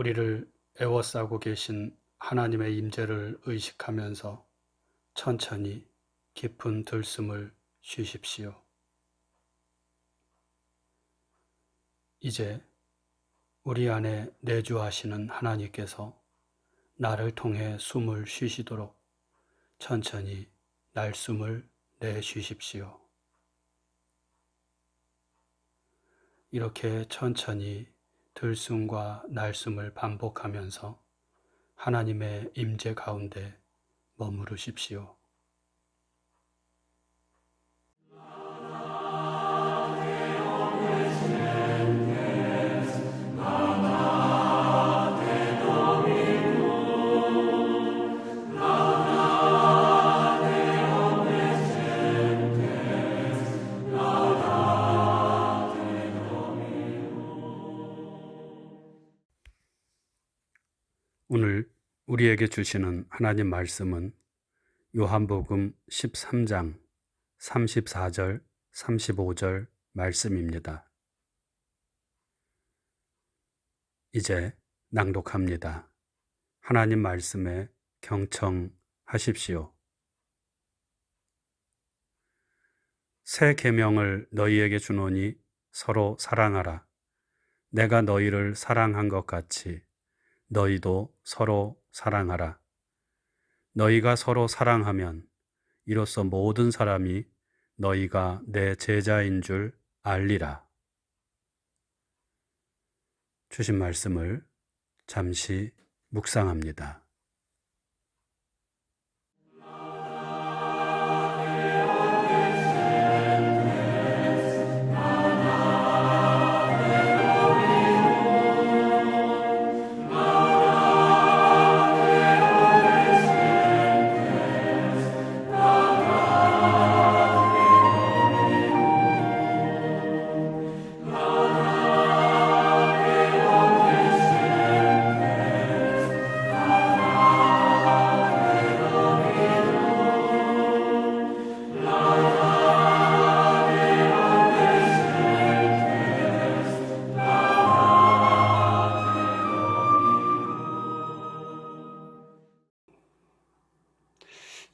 우리를 애워싸고 계신 하나님의 임재를 의식하면서 천천히 깊은 들숨을 쉬십시오. 이제 우리 안에 내주하시는 하나님께서 나를 통해 숨을 쉬시도록 천천히 날숨을 내쉬십시오. 이렇게 천천히 들숨과 날숨을 반복하면서 하나님의 임재 가운데 머무르십시오. 오늘 우리에게 주시는 하나님 말씀은 요한복음 13장 34절, 35절 말씀입니다. 이제 낭독합니다. 하나님 말씀에 경청하십시오. 새 계명을 너희에게 주노니 서로 사랑하라. 내가 너희를 사랑한 것 같이 너희도 서로 사랑하라. 너희가 서로 사랑하면 이로써 모든 사람이 너희가 내 제자인 줄 알리라. 주신 말씀을 잠시 묵상합니다.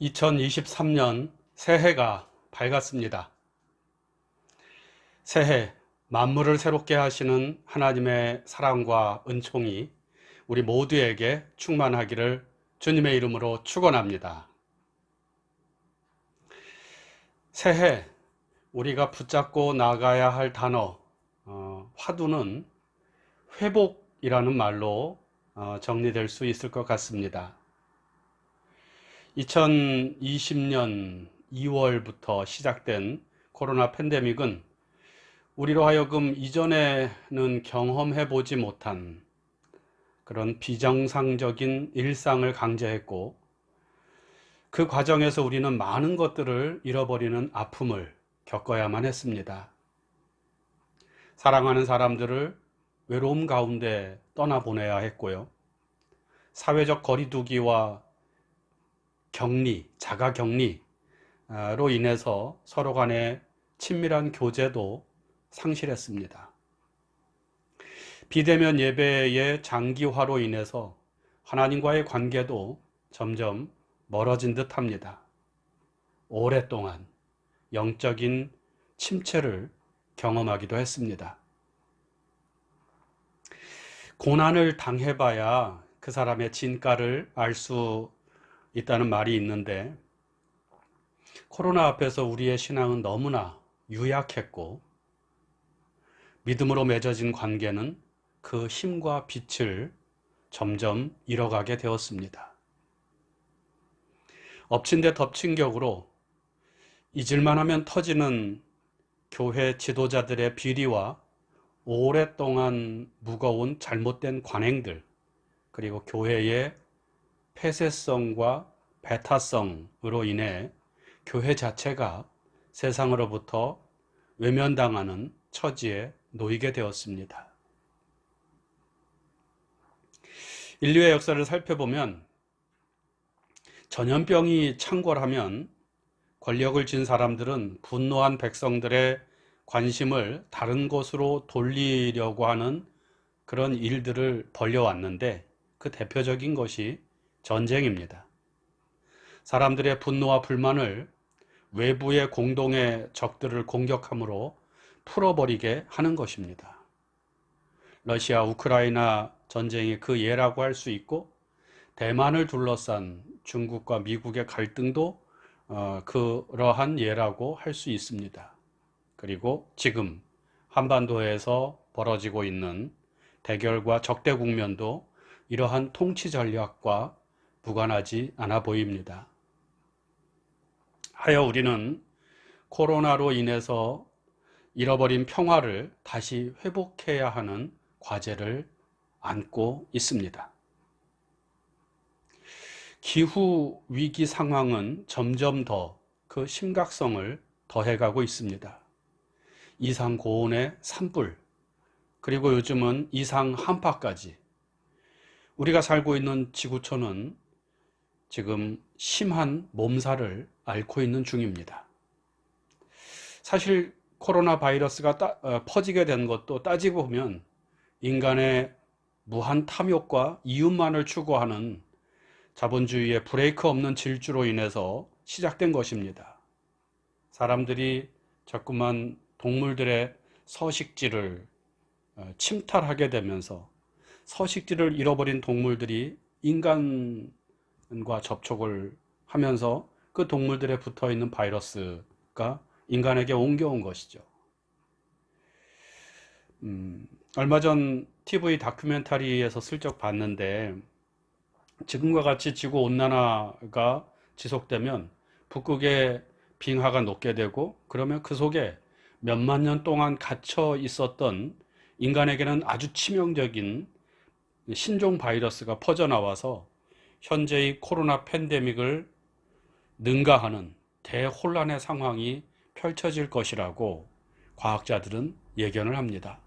(2023년) 새해가 밝았습니다. 새해 만물을 새롭게 하시는 하나님의 사랑과 은총이 우리 모두에게 충만하기를 주님의 이름으로 축원합니다. 새해 우리가 붙잡고 나가야 할 단어, 화두는 회복이라는 말로 정리될 수 있을 것 같습니다. 2020년 2월부터 시작된 코로나 팬데믹은 우리로 하여금 이전에는 경험해보지 못한 그런 비정상적인 일상을 강제했고, 그 과정에서 우리는 많은 것들을 잃어버리는 아픔을 겪어야만 했습니다. 사랑하는 사람들을 외로움 가운데 떠나보내야 했고요. 사회적 거리두기와 격리, 자가 격리로 인해서 서로 간의 친밀한 교제도 상실했습니다. 비대면 예배의 장기화로 인해서 하나님과의 관계도 점점 멀어진 듯 합니다. 오랫동안 영적인 침체를 경험하기도 했습니다. 고난을 당해봐야 그 사람의 진가를 알 수 있다는 말이 있는데, 코로나 앞에서 우리의 신앙은 너무나 유약했고, 믿음으로 맺어진 관계는 그 힘과 빛을 점점 잃어가게 되었습니다. 엎친 데 덮친 격으로 잊을만 하면 터지는 교회 지도자들의 비리와 오랫동안 무거운 잘못된 관행들, 그리고 교회의 폐쇄성과 배타성으로 인해 교회 자체가 세상으로부터 외면당하는 처지에 놓이게 되었습니다. 인류의 역사를 살펴보면 전염병이 창궐하면 권력을 쥔 사람들은 분노한 백성들의 관심을 다른 곳으로 돌리려고 하는 그런 일들을 벌여왔는데 그 대표적인 것이 전쟁입니다. 사람들의 분노와 불만을 외부의 공동의 적들을 공격함으로 풀어버리게 하는 것입니다. 러시아 우크라이나 전쟁이 그 예라고 할 수 있고, 대만을 둘러싼 중국과 미국의 갈등도 그러한 예라고 할 수 있습니다. 그리고 지금 한반도에서 벌어지고 있는 대결과 적대 국면도 이러한 통치 전략과 무관하지 않아 보입니다. 하여 우리는 코로나로 인해서 잃어버린 평화를 다시 회복해야 하는 과제를 안고 있습니다. 기후 위기 상황은 점점 더 그 심각성을 더해가고 있습니다. 이상 고온의 산불, 그리고 요즘은 이상 한파까지 우리가 살고 있는 지구촌은 지금 심한 몸살을 앓고 있는 중입니다. 사실 코로나 바이러스가 퍼지게 된 것도 따지고 보면 인간의 무한 탐욕과 이윤만을 추구하는 자본주의의 브레이크 없는 질주로 인해서 시작된 것입니다. 사람들이 자꾸만 동물들의 서식지를 침탈하게 되면서 서식지를 잃어버린 동물들이 인간과 접촉을 하면서 그 동물들에 붙어 있는 바이러스가 인간에게 옮겨온 것이죠. 얼마 전 TV 다큐멘터리에서 슬쩍 봤는데, 지금과 같이 지구 온난화가 지속되면 북극의 빙하가 녹게 되고, 그러면 그 속에 몇만 년 동안 갇혀 있었던 인간에게는 아주 치명적인 신종 바이러스가 퍼져나와서 현재의 코로나 팬데믹을 능가하는 대혼란의 상황이 펼쳐질 것이라고 과학자들은 예견을 합니다.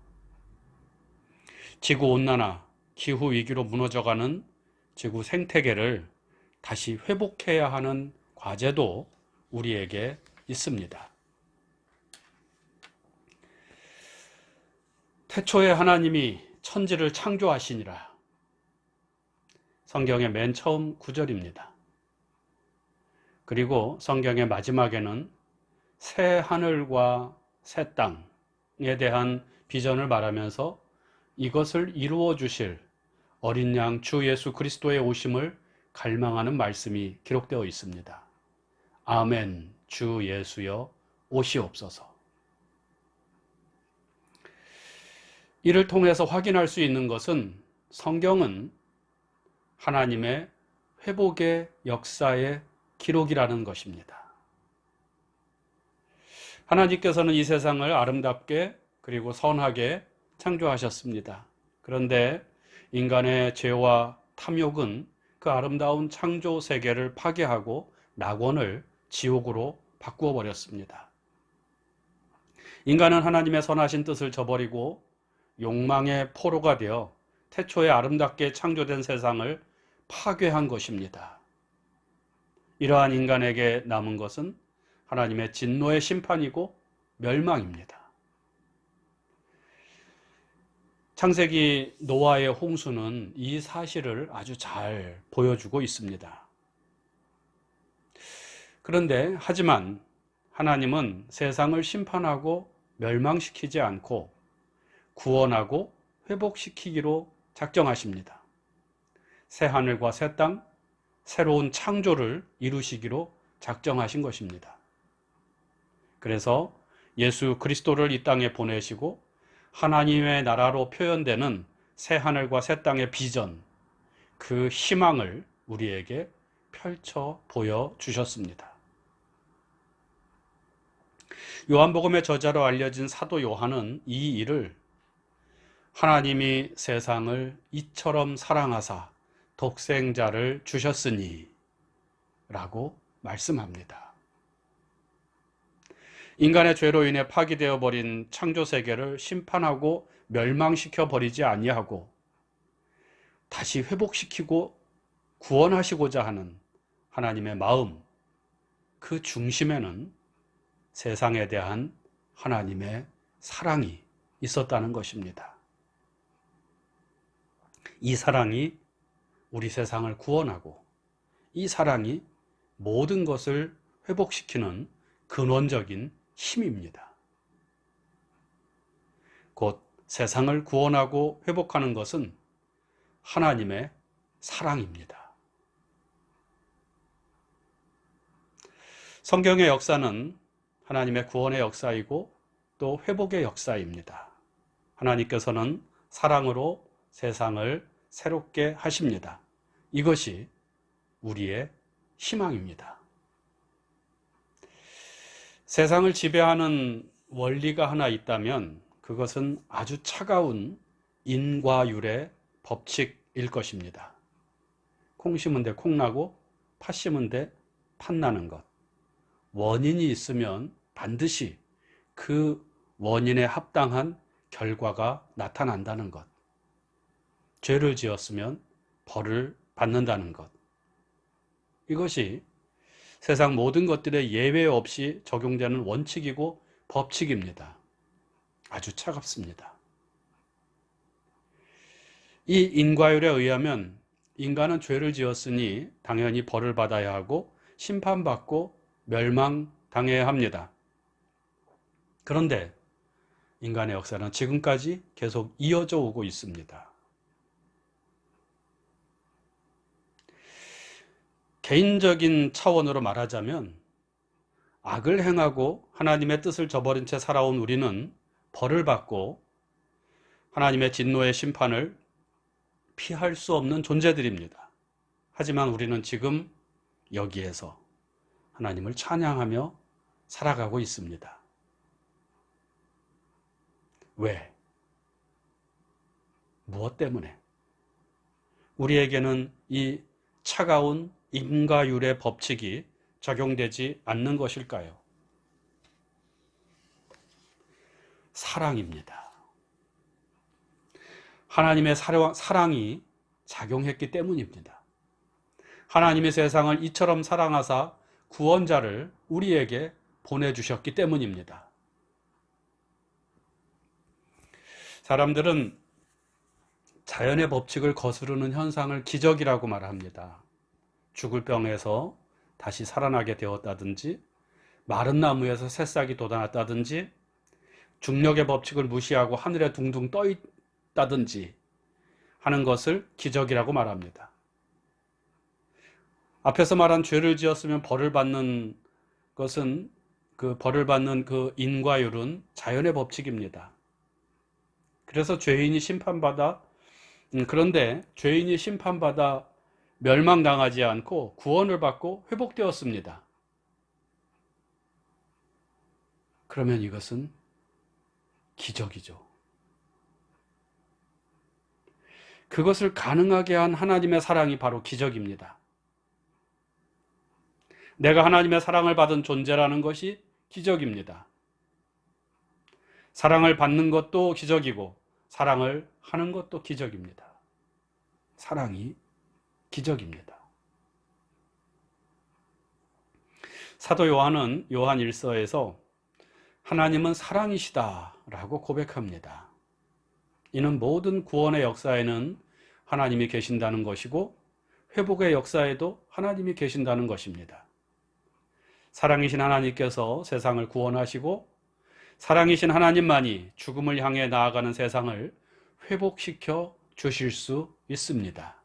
지구온난화, 기후위기로 무너져가는 지구 생태계를 다시 회복해야 하는 과제도 우리에게 있습니다. 태초에 하나님이 천지를 창조하시니라. 성경의 맨 처음 구절입니다. 그리고 성경의 마지막에는 새 하늘과 새 땅에 대한 비전을 말하면서 이것을 이루어 주실 어린 양 주 예수 그리스도의 오심을 갈망하는 말씀이 기록되어 있습니다. 아멘, 주 예수여 오시옵소서. 이를 통해서 확인할 수 있는 것은 성경은 하나님의 회복의 역사의 기록이라는 것입니다. 하나님께서는 이 세상을 아름답게 그리고 선하게 창조하셨습니다. 그런데 인간의 죄와 탐욕은 그 아름다운 창조 세계를 파괴하고 낙원을 지옥으로 바꾸어 버렸습니다. 인간은 하나님의 선하신 뜻을 저버리고 욕망의 포로가 되어 태초에 아름답게 창조된 세상을 파괴한 것입니다. 이러한 인간에게 남은 것은 하나님의 진노의 심판이고 멸망입니다. 창세기 노아의 홍수는 이 사실을 아주 잘 보여주고 있습니다. 그런데 하지만 하나님은 세상을 심판하고 멸망시키지 않고 구원하고 회복시키기로 작정하십니다. 새 하늘과 새 땅, 새로운 창조를 이루시기로 작정하신 것입니다. 그래서 예수 그리스도를 이 땅에 보내시고 하나님의 나라로 표현되는 새 하늘과 새 땅의 비전, 그 희망을 우리에게 펼쳐 보여주셨습니다. 요한복음의 저자로 알려진 사도 요한은 이 일을 하나님이 세상을 이처럼 사랑하사 독생자를 주셨으니 라고 말씀합니다. 인간의 죄로 인해 파괴되어 버린 창조 세계를 심판하고 멸망시켜 버리지 아니하고 다시 회복시키고 구원하시고자 하는 하나님의 마음, 그 중심에는 세상에 대한 하나님의 사랑이 있었다는 것입니다. 이 사랑이 우리 세상을 구원하고 이 사랑이 모든 것을 회복시키는 근원적인 힘입니다. 곧 세상을 구원하고 회복하는 것은 하나님의 사랑입니다. 성경의 역사는 하나님의 구원의 역사이고 또 회복의 역사입니다. 하나님께서는 사랑으로 세상을 새롭게 하십니다. 이것이 우리의 희망입니다. 세상을 지배하는 원리가 하나 있다면 그것은 아주 차가운 인과율의 법칙일 것입니다. 콩 심은 데 콩 나고 팥 심은 데 팥 나는 것. 원인이 있으면 반드시 그 원인에 합당한 결과가 나타난다는 것. 죄를 지었으면 벌을 받는다는 것. 이것이 세상 모든 것들에 예외 없이 적용되는 원칙이고 법칙입니다. 아주 차갑습니다. 이 인과율에 의하면 인간은 죄를 지었으니 당연히 벌을 받아야 하고 심판받고 멸망당해야 합니다. 그런데 인간의 역사는 지금까지 계속 이어져 오고 있습니다. 개인적인 차원으로 말하자면 악을 행하고 하나님의 뜻을 저버린 채 살아온 우리는 벌을 받고 하나님의 진노의 심판을 피할 수 없는 존재들입니다. 하지만 우리는 지금 여기에서 하나님을 찬양하며 살아가고 있습니다. 왜? 무엇 때문에? 우리에게는 이 차가운 인과율의 법칙이 적용되지 않는 것일까요? 사랑입니다. 하나님의 사랑이 작용했기 때문입니다. 하나님의 세상을 이처럼 사랑하사 구원자를 우리에게 보내주셨기 때문입니다. 사람들은 자연의 법칙을 거스르는 현상을 기적이라고 말합니다. 죽을 병에서 다시 살아나게 되었다든지, 마른 나무에서 새싹이 돋아났다든지, 중력의 법칙을 무시하고 하늘에 둥둥 떠 있다든지 하는 것을 기적이라고 말합니다. 앞에서 말한 죄를 지었으면 벌을 받는 것은 그 벌을 받는 그 인과율은 자연의 법칙입니다. 그래서 죄인이 심판받아 그런데 죄인이 심판받아 멸망당하지 않고 구원을 받고 회복되었습니다. 그러면 이것은 기적이죠. 그것을 가능하게 한 하나님의 사랑이 바로 기적입니다. 내가 하나님의 사랑을 받은 존재라는 것이 기적입니다. 사랑을 받는 것도 기적이고 사랑을 하는 것도 기적입니다. 사랑이 기적입니다. 사도 요한은 요한 1서에서 하나님은 사랑이시다 라고 고백합니다. 이는 모든 구원의 역사에는 하나님이 계신다는 것이고 회복의 역사에도 하나님이 계신다는 것입니다. 사랑이신 하나님께서 세상을 구원하시고 사랑이신 하나님만이 죽음을 향해 나아가는 세상을 회복시켜 주실 수 있습니다.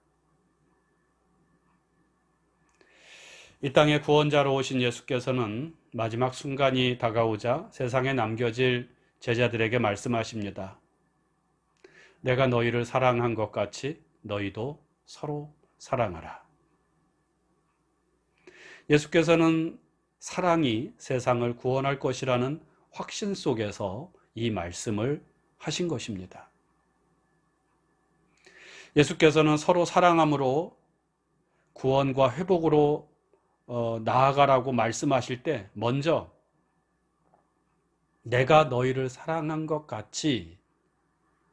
이 땅에 구원자로 오신 예수께서는 마지막 순간이 다가오자 세상에 남겨질 제자들에게 말씀하십니다. 내가 너희를 사랑한 것 같이 너희도 서로 사랑하라. 예수께서는 사랑이 세상을 구원할 것이라는 확신 속에서 이 말씀을 하신 것입니다. 예수께서는 서로 사랑함으로 구원과 회복으로 나아가라고 말씀하실 때 먼저 내가 너희를 사랑한 것 같이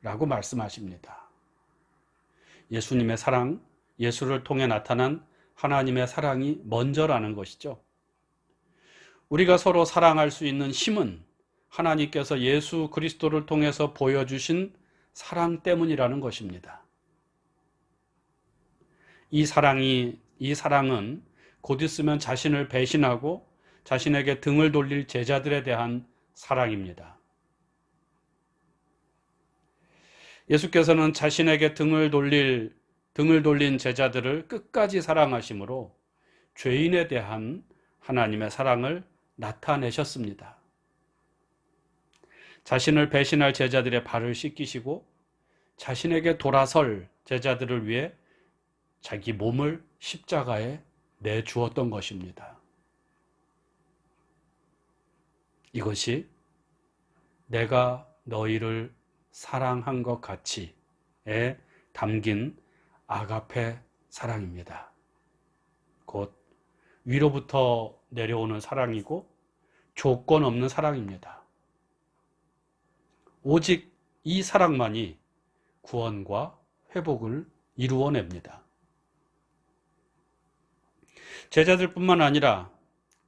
라고 말씀하십니다. 예수님의 사랑, 예수를 통해 나타난 하나님의 사랑이 먼저라는 것이죠. 우리가 서로 사랑할 수 있는 힘은 하나님께서 예수 그리스도를 통해서 보여주신 사랑 때문이라는 것입니다. 이 사랑은 곧 있으면 자신을 배신하고 자신에게 등을 돌릴 제자들에 대한 사랑입니다. 예수께서는 자신에게 등을 돌린 제자들을 끝까지 사랑하심으로 죄인에 대한 하나님의 사랑을 나타내셨습니다. 자신을 배신할 제자들의 발을 씻기시고 자신에게 돌아설 제자들을 위해 자기 몸을 십자가에 내주었던 것입니다. 이것이 내가 너희를 사랑한 것 같이에 담긴 아가페 사랑입니다. 곧 위로부터 내려오는 사랑이고 조건 없는 사랑입니다. 오직 이 사랑만이 구원과 회복을 이루어냅니다. 제자들뿐만 아니라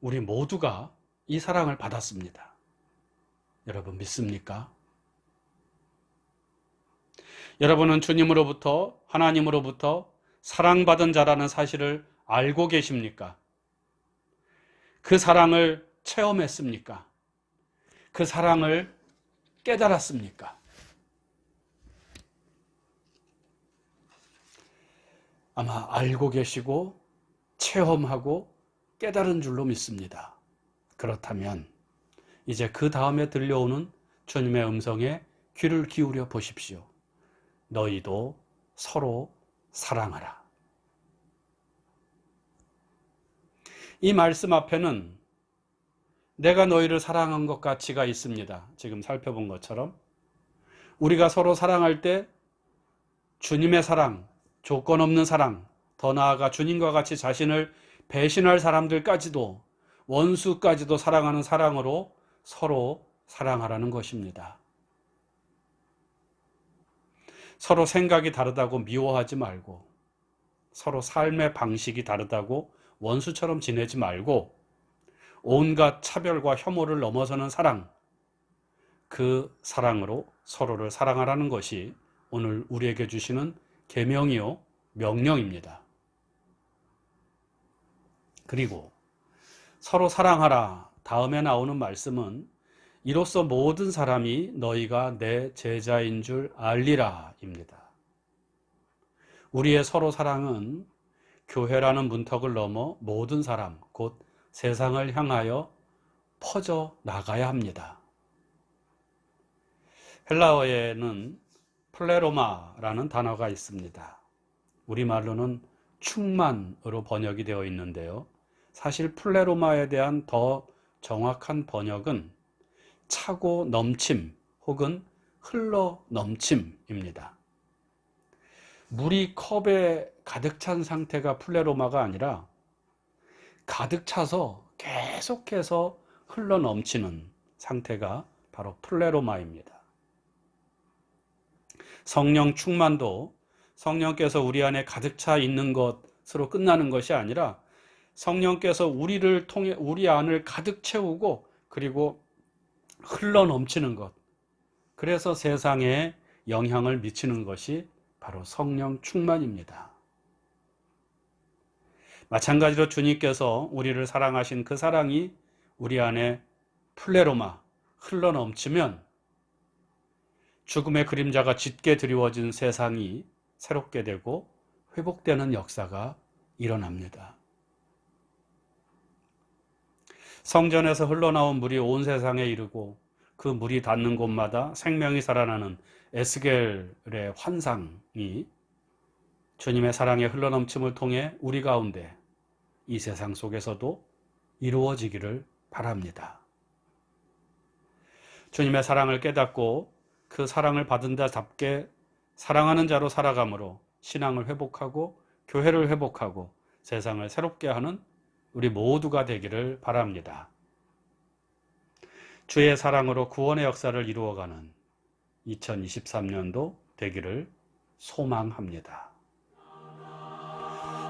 우리 모두가 이 사랑을 받았습니다. 여러분 믿습니까? 여러분은 주님으로부터, 하나님으로부터 사랑받은 자라는 사실을 알고 계십니까? 그 사랑을 체험했습니까? 그 사랑을 깨달았습니까? 아마 알고 계시고 체험하고 깨달은 줄로 믿습니다. 그렇다면 이제 그 다음에 들려오는 주님의 음성에 귀를 기울여 보십시오. 너희도 서로 사랑하라. 이 말씀 앞에는 내가 너희를 사랑한 것 가치가 있습니다. 지금 살펴본 것처럼 우리가 서로 사랑할 때 주님의 사랑, 조건 없는 사랑, 더 나아가 주님과 같이 자신을 배신할 사람들까지도, 원수까지도 사랑하는 사랑으로 서로 사랑하라는 것입니다. 서로 생각이 다르다고 미워하지 말고, 서로 삶의 방식이 다르다고 원수처럼 지내지 말고, 온갖 차별과 혐오를 넘어서는 사랑, 그 사랑으로 서로를 사랑하라는 것이 오늘 우리에게 주시는 계명이요 명령입니다. 그리고 서로 사랑하라 다음에 나오는 말씀은 이로써 모든 사람이 너희가 내 제자인 줄 알리라 입니다. 우리의 서로 사랑은 교회라는 문턱을 넘어 모든 사람, 곧 세상을 향하여 퍼져 나가야 합니다. 헬라어에는 플레로마라는 단어가 있습니다. 우리말로는 충만으로 번역이 되어 있는데요. 사실 플레로마에 대한 더 정확한 번역은 차고 넘침 혹은 흘러 넘침입니다. 물이 컵에 가득 찬 상태가 플레로마가 아니라 가득 차서 계속해서 흘러 넘치는 상태가 바로 플레로마입니다. 성령 충만도 성령께서 우리 안에 가득 차 있는 것으로 끝나는 것이 아니라 성령께서 우리를 통해 우리 안을 가득 채우고 그리고 흘러 넘치는 것, 그래서 세상에 영향을 미치는 것이 바로 성령 충만입니다. 마찬가지로 주님께서 우리를 사랑하신 그 사랑이 우리 안에 플레로마, 흘러 넘치면 죽음의 그림자가 짙게 드리워진 세상이 새롭게 되고 회복되는 역사가 일어납니다. 성전에서 흘러나온 물이 온 세상에 이르고 그 물이 닿는 곳마다 생명이 살아나는 에스겔의 환상이 주님의 사랑의 흘러넘침을 통해 우리 가운데 이 세상 속에서도 이루어지기를 바랍니다. 주님의 사랑을 깨닫고 그 사랑을 받은 자답게 사랑하는 자로 살아감으로 신앙을 회복하고 교회를 회복하고 세상을 새롭게 하는 우리 모두가 되기를 바랍니다. 주의 사랑으로 구원의 역사를 이루어가는 2023년도 되기를 소망합니다.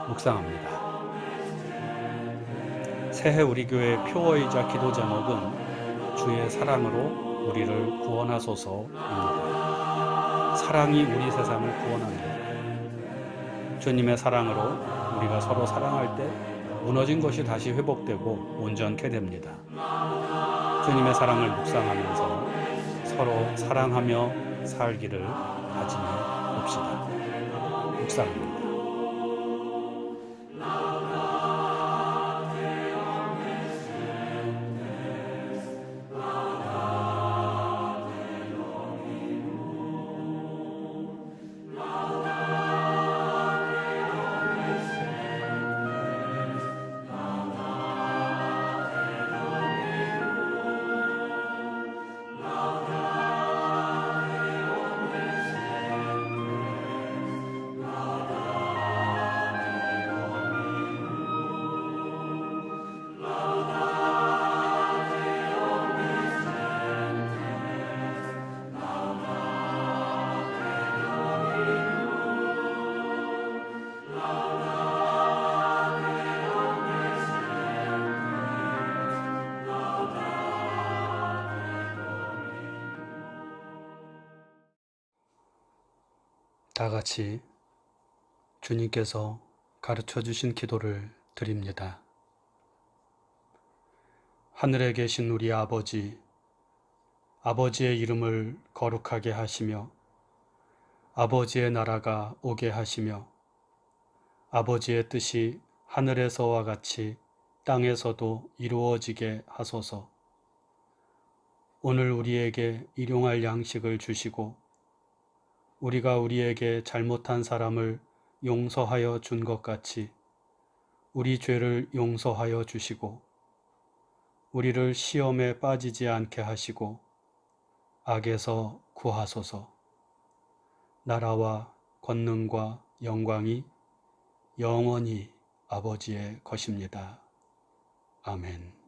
묵상합니다. 새해 우리 교회 표어이자 기도 제목은 주의 사랑으로 우리를 구원하소서입니다. 사랑이 우리 세상을 구원합니다. 주님의 사랑으로 우리가 서로 사랑할 때 무너진 것이 다시 회복되고 온전케 됩니다. 주님의 사랑을 묵상하면서 서로 사랑하며 살기를 다짐해 봅시다. 묵상입니다. 다 같이 주님께서 가르쳐 주신 기도를 드립니다. 하늘에 계신 우리 아버지, 아버지의 이름을 거룩하게 하시며 아버지의 나라가 오게 하시며 아버지의 뜻이 하늘에서와 같이 땅에서도 이루어지게 하소서. 오늘 우리에게 일용할 양식을 주시고 우리가 우리에게 잘못한 사람을 용서하여 준 것 같이 우리 죄를 용서하여 주시고 우리를 시험에 빠지지 않게 하시고 악에서 구하소서. 나라와 권능과 영광이 영원히 아버지의 것입니다. 아멘.